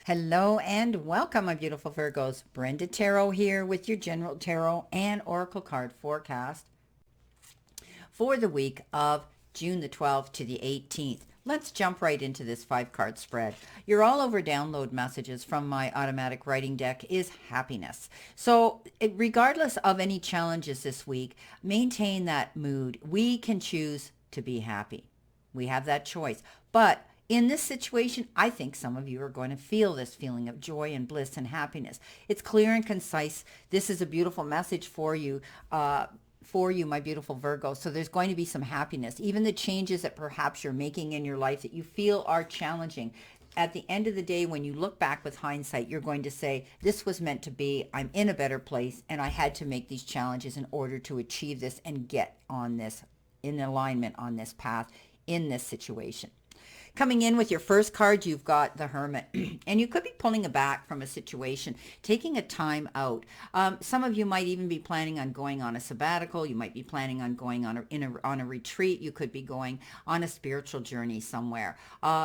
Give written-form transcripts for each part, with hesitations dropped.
Hello and welcome, my beautiful Virgos. Brenda Tarot here with your General Tarot and Oracle card forecast for the week of June the 12th to the 18th. Let's jump right into this 5 card spread. Your all over download messages from my automatic writing deck is happiness. So, regardless of any challenges this week, maintain that mood. We can choose to be happy. We have that choice. But in this situation, I think some of you are going to feel this feeling of joy and bliss and happiness. It's clear and concise. This is a beautiful message for you, my beautiful Virgo. So there's going to be some happiness. Even the changes that perhaps you're making in your life that you feel are challenging. At the end of the day, when you look back with hindsight, you're going to say, this was meant to be. I'm in a better place, and I had to make these challenges in order to achieve this and get on this, in alignment on this path, in this situation. Coming in with your first card, you've got the Hermit. And you could be pulling back from a situation, taking a time out. Some of you might even be planning on going on a sabbatical. You might be planning on going on a retreat. You could be going on a spiritual journey somewhere.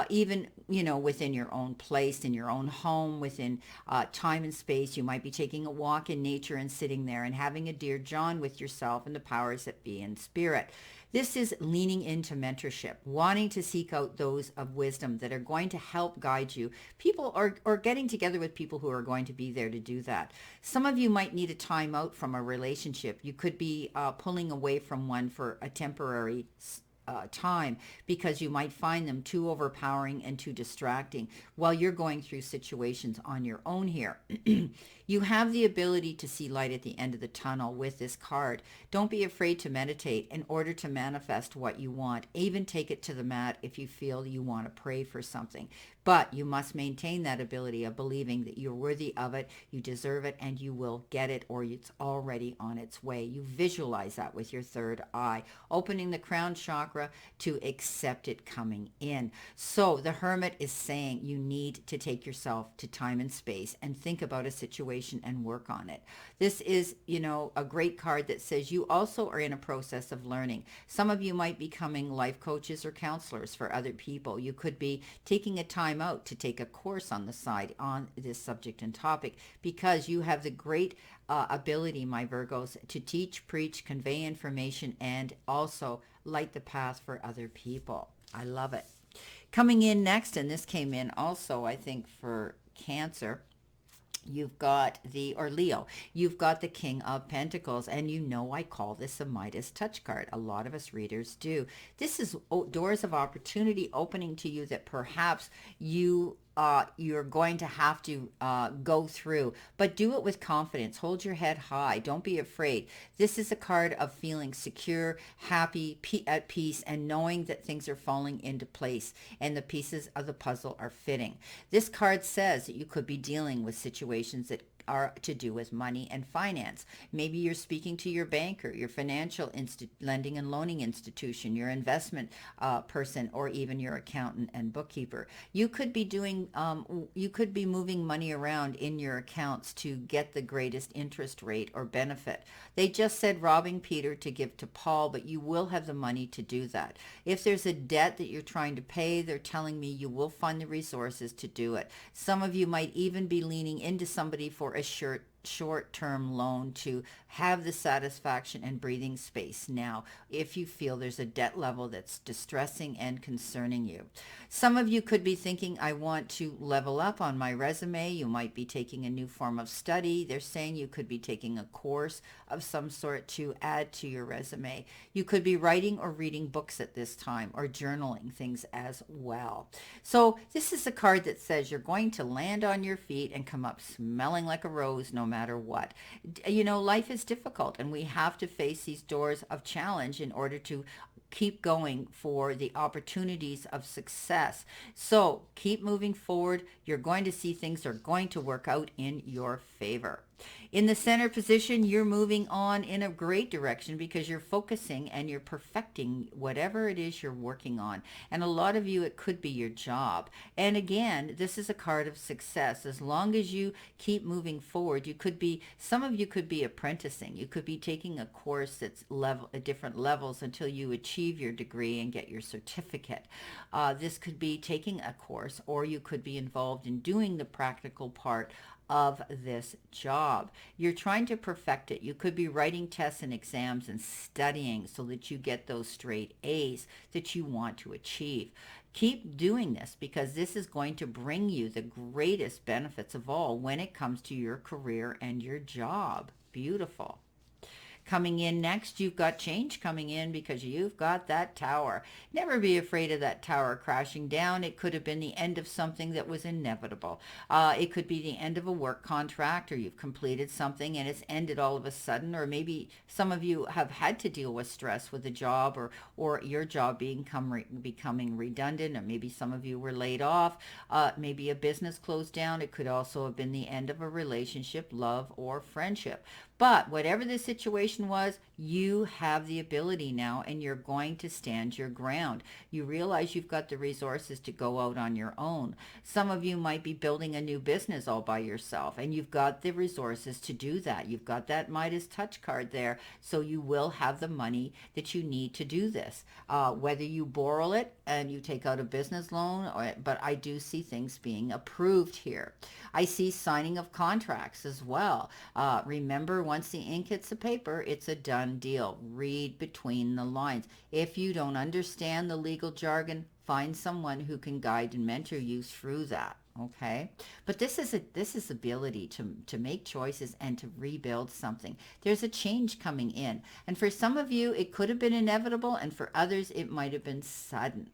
Even, within your own place, in your own home, within time and space. You might be taking a walk in nature and sitting there and having a dear John with yourself and the powers that be in spirit. This is leaning into mentorship, wanting to seek out those of wisdom that are going to help guide you. People are or getting together with people who are going to be there to do that. Some of you might need a time out from a relationship. You could be pulling away from one for a temporary time because you might find them too overpowering and too distracting while you're going through situations on your own here. You have the ability to see light at the end of the tunnel with this card. Don't be afraid to meditate in order to manifest what you want. Even take it to the mat if you feel you want to pray for something. But you must maintain that ability of believing that you're worthy of it, you deserve it, and you will get it, or it's already on its way. You visualize that with your third eye, opening the crown chakra to accept it coming in. So the Hermit is saying you need to take yourself to time and space and think about a situation and work on it. This is, a great card that says you also are in a process of learning. Some of you might be becoming life coaches or counselors for other people. You could be taking a time out to take a course on the side on this subject and topic because you have the great ability, my Virgos, to teach, preach, convey information, and also light the path for other people. I love it. Coming in next, and this came in also, I think, for Cancer. You've got Leo, you've got the King of Pentacles, and I call this a Midas touch card. A lot of us readers do. This is doors of opportunity opening to you that perhaps you're going to have to go through, but do it with confidence. Hold your head high. Don't be afraid. This is a card of feeling secure, happy, at peace, and knowing that things are falling into place and the pieces of the puzzle are fitting. This card says that you could be dealing with situations that are to do with money and finance. Maybe you're speaking to your banker, your financial lending and loaning institution, your investment person, or even your accountant and bookkeeper. You could be moving money around in your accounts to get the greatest interest rate or benefit. They just said robbing Peter to give to Paul, but you will have the money to do that. If there's a debt that you're trying to pay, they're telling me you will find the resources to do it. Some of you might even be leaning into somebody for a short-term loan to have the satisfaction and breathing space now if you feel there's a debt level that's distressing and concerning you. Some of you could be thinking, I want to level up on my resume. You might be taking a new form of study. They're saying you could be taking a course of some sort to add to your resume. You could be writing or reading books at this time or journaling things as well. So this is a card that says you're going to land on your feet and come up smelling like a rose no matter what. Life is difficult and we have to face these doors of challenge in order to keep going for the opportunities of success. So keep moving forward. You're going to see things are going to work out in your favor. In the center position, you're moving on in a great direction because you're focusing and you're perfecting whatever it is you're working on. And a lot of you, it could be your job. And again, this is a card of success. As long as you keep moving forward, some of you could be apprenticing. You could be taking a course that's at different levels until you achieve your degree and get your certificate. This could be taking a course, or you could be involved in doing the practical part of this job. You're trying to perfect it. You could be writing tests and exams and studying so that you get those straight A's that you want to achieve. Keep doing this because this is going to bring you the greatest benefits of all when it comes to your career and your job. Beautiful. Coming in next, you've got change coming in because you've got that tower. Never be afraid of that tower crashing down. It could have been the end of something that was inevitable. It could be the end of a work contract, or you've completed something and it's ended all of a sudden, or maybe some of you have had to deal with stress with a job, or your job becoming redundant, or maybe some of you were laid off. Maybe a business closed down. It could also have been the end of a relationship, love, or friendship. But whatever the situation was, you have the ability now, and you're going to stand your ground. You realize you've got the resources to go out on your own. Some of you might be building a new business all by yourself, and you've got the resources to do that. You've got that Midas touch card there, so you will have the money that you need to do this. Whether you borrow it and you take out a business loan, but I do see things being approved here. I see signing of contracts as well. Remember, once the ink hits the paper, it's a done deal. Read between the lines. If you don't understand the legal jargon, find someone who can guide and mentor you through that. Okay, but this is ability to make choices and to rebuild something. There's a change coming in, and for some of you, it could have been inevitable, and for others, it might have been sudden.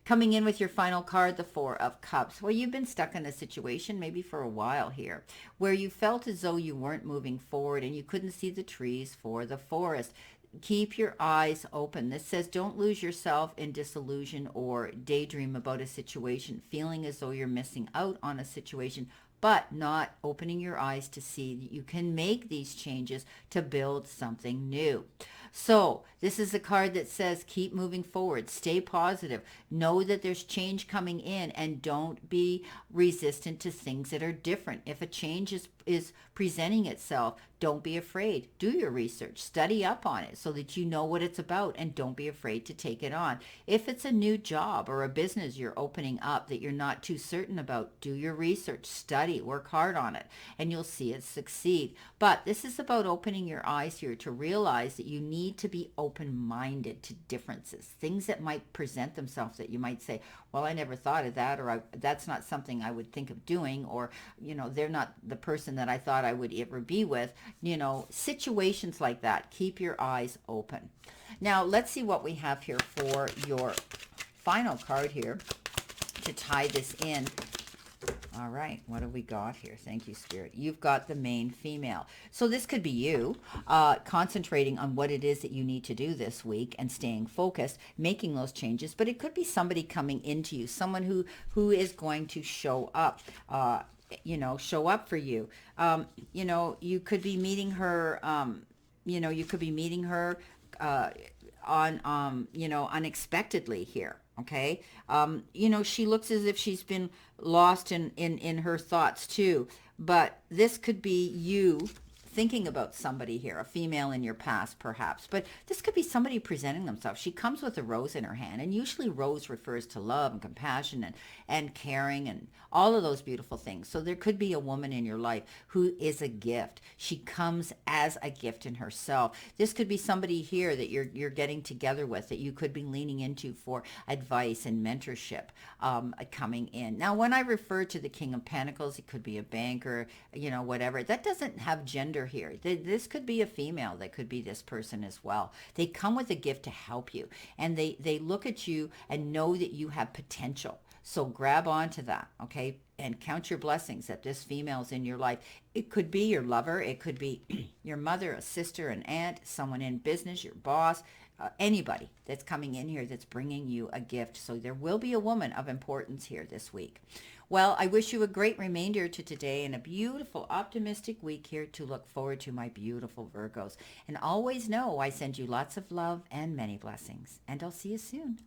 Coming in with your final card, the Four of Cups. Well, you've been stuck in a situation maybe for a while here where you felt as though you weren't moving forward and you couldn't see the trees for the forest. Keep your eyes open. This says don't lose yourself in disillusion or daydream about a situation, feeling as though you're missing out on a situation, but not opening your eyes to see that you can make these changes to build something new. So this is a card that says keep moving forward, stay positive, know that there's change coming in, and don't be resistant to things that are different. If a change is presenting itself, don't be afraid. Do your research, study up on it so that you know what it's about, and don't be afraid to take it on. If it's a new job or a business you're opening up that you're not too certain about, do your research, study, work hard on it, and you'll see it succeed. But this is about opening your eyes here to realize that you need to be open-minded to differences, things that might present themselves that you might say, well, I never thought of that, or that's not something I would think of doing, or, they're not the person that I thought I would ever be with. Situations like that. Keep your eyes open. Now, let's see what we have here for your final card here to tie this in. All right, what have we got here? Thank you, Spirit. You've got the main female. So this could be you concentrating on what it is that you need to do this week and staying focused, making those changes. But it could be somebody coming into you, someone who is going to show up. Show up for you. You could be meeting her. You could be meeting her unexpectedly here. Okay. She looks as if she's been lost in her thoughts too, but this could be you thinking about somebody here, a female in your past perhaps, but this could be somebody presenting themselves. She comes with a rose in her hand, and usually rose refers to love and compassion and caring and all of those beautiful things. So there could be a woman in your life who is a gift. She comes as a gift in herself. This could be somebody here that you're getting together with, that you could be leaning into for advice and mentorship coming in. Now, when I refer to the King of Pentacles, it could be a banker, whatever. That doesn't have gender here. This could be a female. That could be this person as well. They come with a gift to help you, and they look at you and know that you have potential. So grab onto that, okay? And count your blessings that this female's in your life. It could be your lover. It could be your mother, a sister, an aunt, someone in business, your boss, anybody that's coming in here that's bringing you a gift. So there will be a woman of importance here this week. Well, I wish you a great remainder to today and a beautiful, optimistic week here to look forward to, my beautiful Virgos. And always know I send you lots of love and many blessings. And I'll see you soon.